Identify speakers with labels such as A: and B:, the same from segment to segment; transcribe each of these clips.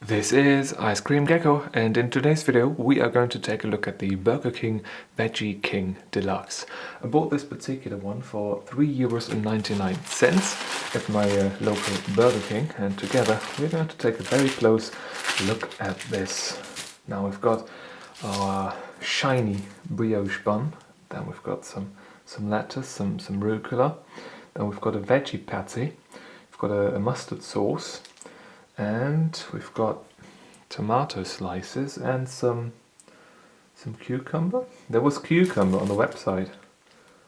A: This is Ice Cream Gecko, and in today's video we are going to take a look at the Burger King Veggie King Deluxe. I bought this particular one for €3.99 at my local Burger King, and together we're going to take a very close look at this. Now we've got our shiny brioche bun, then we've got some lettuce, some rucola, then we've got a veggie patty, we've got a mustard sauce, and we've got tomato slices and some cucumber. There was cucumber on the website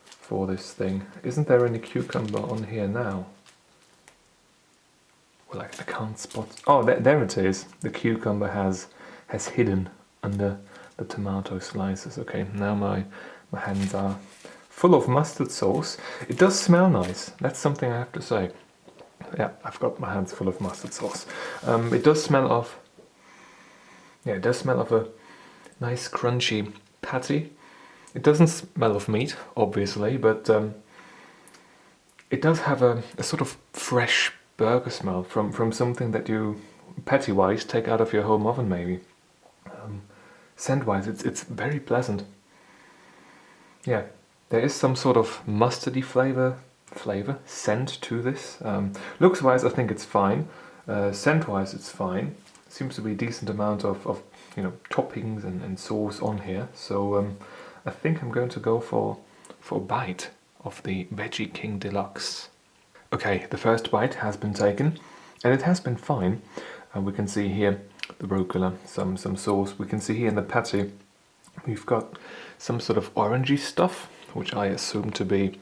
A: for this thing. Isn't there any cucumber on here now? Well, I can't spot. Oh, there it is. The cucumber has hidden under the tomato slices. Okay, now my hands are full of mustard sauce. It does smell nice. That's something I have to say. Yeah, I've got my hands full of mustard sauce. It does smell of a nice crunchy patty. It doesn't smell of meat, obviously, but it does have a sort of fresh burger smell from something that you, patty-wise, take out of your home oven maybe. Scent-wise, it's very pleasant. Yeah, there is some sort of mustardy scent to this. Looks-wise, I think it's fine. Scent-wise, it's fine. Seems to be a decent amount of toppings and sauce on here. So I think I'm going to go for a bite of the Veggie King Deluxe. Okay, the first bite has been taken, and it has been fine. We can see here the rucola, some sauce. We can see here in the patty we've got some sort of orangey stuff, which I assume to be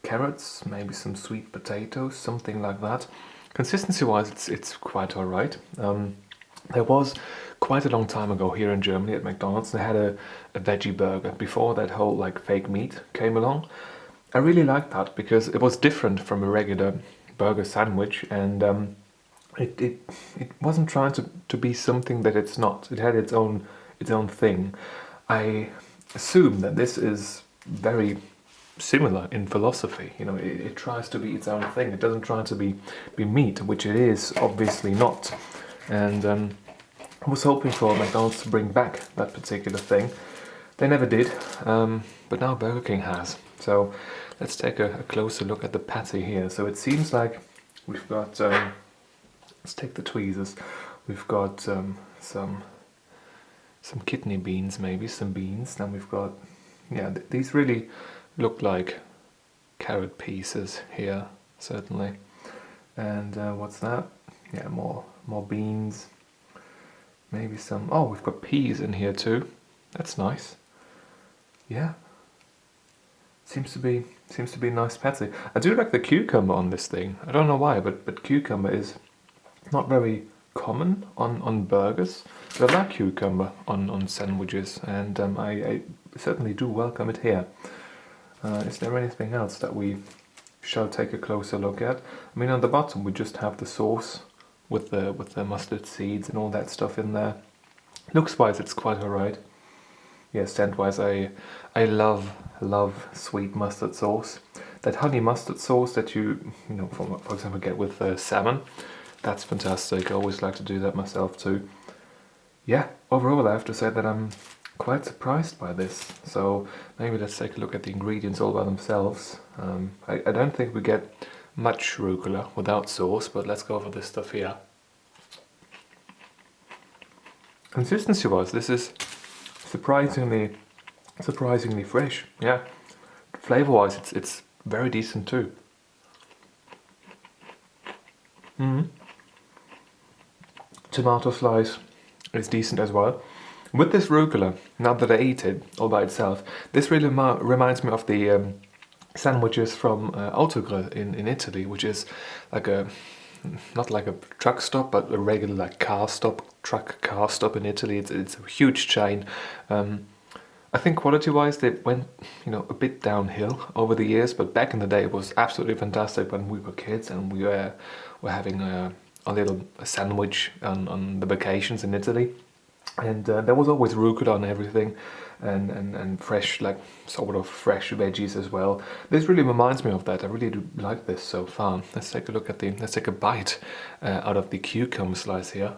A: carrots, maybe some sweet potatoes, something like that. Consistency-wise, it's quite alright. There was quite a long time ago here in Germany at McDonald's, they had a veggie burger before that whole fake meat came along. I really liked that because it was different from a regular burger sandwich, and it wasn't trying to be something that it's not. It had its own thing. I assume that this is very similar in philosophy. It tries to be its own thing. It doesn't try to be meat, which it is obviously not. And I was hoping for McDonald's to bring back that particular thing. They never did, but now Burger King has. So let's take a closer look at the patty here. So it seems like we've got, let's take the tweezers. We've got some kidney beans, maybe some beans. Then we've got, yeah, these really look like carrot pieces here, certainly. And what's that? Yeah, more beans. Maybe some. Oh, we've got peas in here too. That's nice. Yeah. Seems to be a nice patty. I do like the cucumber on this thing. I don't know why, but cucumber is not very common on burgers. But I like cucumber on sandwiches, and I certainly do welcome it here. Is there anything else that we shall take a closer look at? I mean, on the bottom we just have the sauce with the mustard seeds and all that stuff in there. Looks-wise, it's quite alright. Yeah, scent-wise, I love sweet mustard sauce. That honey mustard sauce that you for example get with salmon, that's fantastic. I always like to do that myself too. Yeah, overall I have to say that I'm quite surprised by this. So maybe let's take a look at the ingredients all by themselves. I don't think we get much rucola without sauce, but let's go over this stuff here. Consistency-wise, this is surprisingly fresh. Yeah, flavor-wise, it's very decent too. Tomato slice is decent as well. With this rucola, now that I eat it all by itself, this really reminds me of the sandwiches from Autogrill in Italy, which is like not like a truck stop, but a regular truck car stop in Italy. It's a huge chain. I think quality-wise they went a bit downhill over the years, but back in the day it was absolutely fantastic when we were kids and we were having a little sandwich on the vacations in Italy. And there was always rucola on everything, and fresh, sort of fresh veggies as well. This really reminds me of that. I really do like this so far. Let's take a bite out of the cucumber slice here.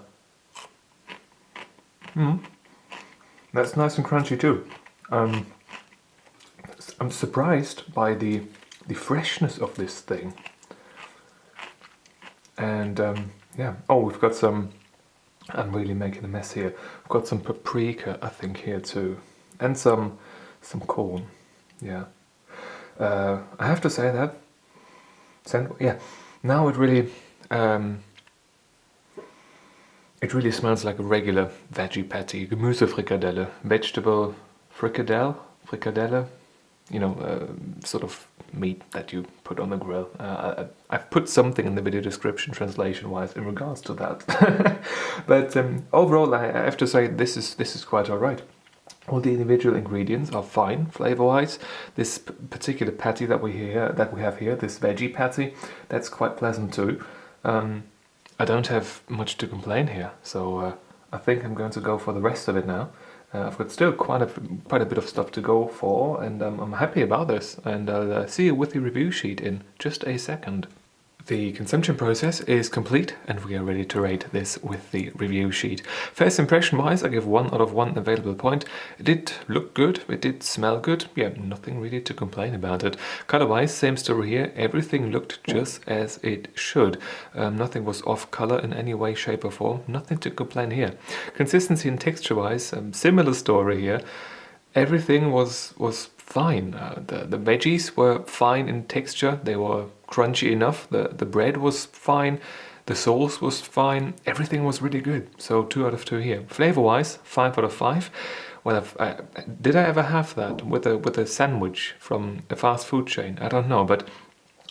A: That's nice and crunchy too. I'm surprised by the freshness of this thing. And yeah, oh, we've got some, I'm really making a mess here. We've got some paprika, I think, here too. And some corn, yeah. I have to say that, yeah, now it really smells like a regular veggie patty. Gemüsefrikadelle, vegetable frikadelle, you know, sort of meat that you put on the grill. I've put something in the video description translation-wise in regards to that. But overall, I have to say this is quite alright. All the individual ingredients are fine flavor-wise. This particular patty that we have here, this veggie patty, that's quite pleasant too. I don't have much to complain here, so I think I'm going to go for the rest of it now. I've got still quite a bit of stuff to go for, and I'm happy about this. And I'll see you with the review sheet in just a second. The consumption process is complete, and we are ready to rate this with the review sheet. First impression wise, I give 1 out of 1 available point. It did look good, it did smell good, yeah, nothing really to complain about it. Color wise, same story here, everything looked just as it should. Nothing was off color in any way, shape or form, nothing to complain here. Consistency and texture wise, similar story here. Everything was fine. The veggies were fine in texture, they were crunchy enough, the bread was fine, the sauce was fine, everything was really good. So 2 out of 2 here. Flavor wise, 5 out of 5. Well, did I ever have that with a sandwich from a fast food chain? I don't know, but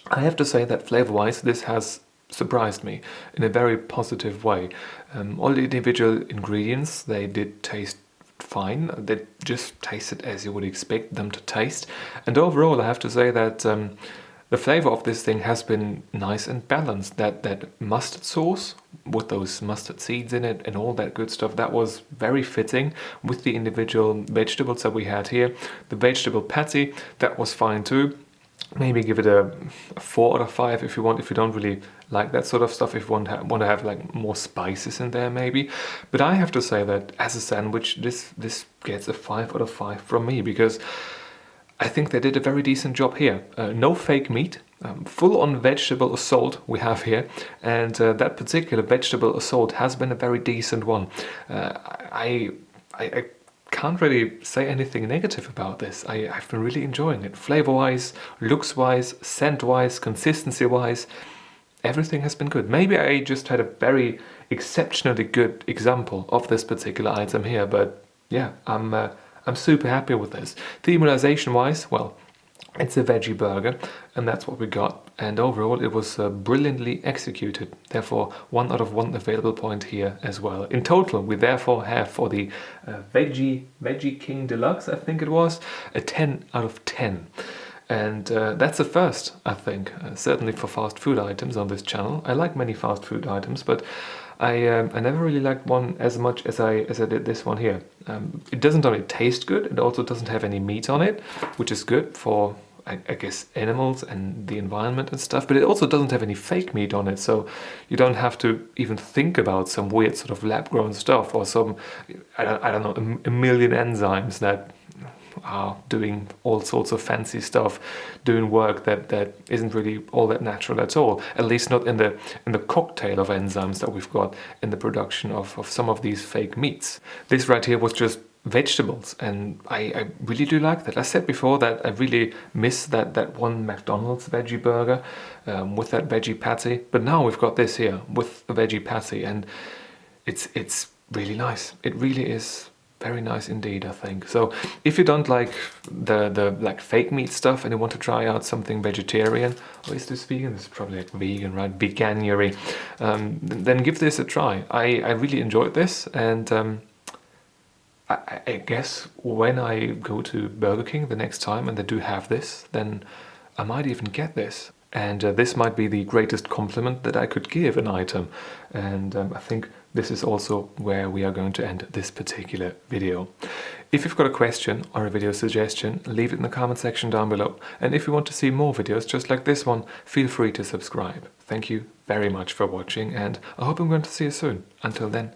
A: I have to say that flavor wise this has surprised me in a very positive way. All the individual ingredients, they did taste fine. They just tasted as you would expect them to taste. And overall, I have to say that the flavor of this thing has been nice and balanced. That mustard sauce with those mustard seeds in it and all that good stuff, that was very fitting with the individual vegetables that we had here. The vegetable patty, that was fine too. Maybe give it a 4 out of 5 if you want, if you don't really like that sort of stuff, if you want to have like more spices in there maybe. But I have to say that as a sandwich, this gets a 5 out of 5 from me, because I think they did a very decent job here. No fake meat, full-on vegetable assault we have here, and that particular vegetable assault has been a very decent one. I can't really say anything negative about this. I've been really enjoying it. Flavor-wise, looks-wise, scent-wise, consistency-wise, everything has been good. Maybe I just had a very exceptionally good example of this particular item here, but yeah, I'm super happy with this. Thematization-wise, well, it's a veggie burger, and that's what we got. And overall, it was brilliantly executed. Therefore, 1 out of 1 available point here as well. In total, we therefore have for the Veggie King Deluxe, I think it was, a 10 out of 10. And that's a first, I think, certainly for fast food items on this channel. I like many fast food items, but I never really liked one as much as I did this one here. It doesn't only taste good, it also doesn't have any meat on it, which is good for, I guess, animals and the environment and stuff, but it also doesn't have any fake meat on it, so you don't have to even think about some weird sort of lab-grown stuff or some, I don't know, a million enzymes that are doing all sorts of fancy stuff, doing work that isn't really all that natural at all. At least not in the cocktail of enzymes that we've got in the production of some of these fake meats. This right here was just vegetables, and I really do like that. I said before that I really miss that one McDonald's veggie burger with that veggie patty, but now we've got this here with a veggie patty, and it's really nice. It really is very nice indeed, I think. So if you don't like the like fake meat stuff and you want to try out something vegetarian, or is this vegan? This is probably like vegan, right? Veganuary. Then give this a try. I really enjoyed this, and I guess when I go to Burger King the next time and they do have this, then I might even get this. And this might be the greatest compliment that I could give an item. And I think this is also where we are going to end this particular video. If you've got a question or a video suggestion, leave it in the comment section down below. And if you want to see more videos just like this one, feel free to subscribe. Thank you very much for watching, and I hope I'm going to see you soon. Until then,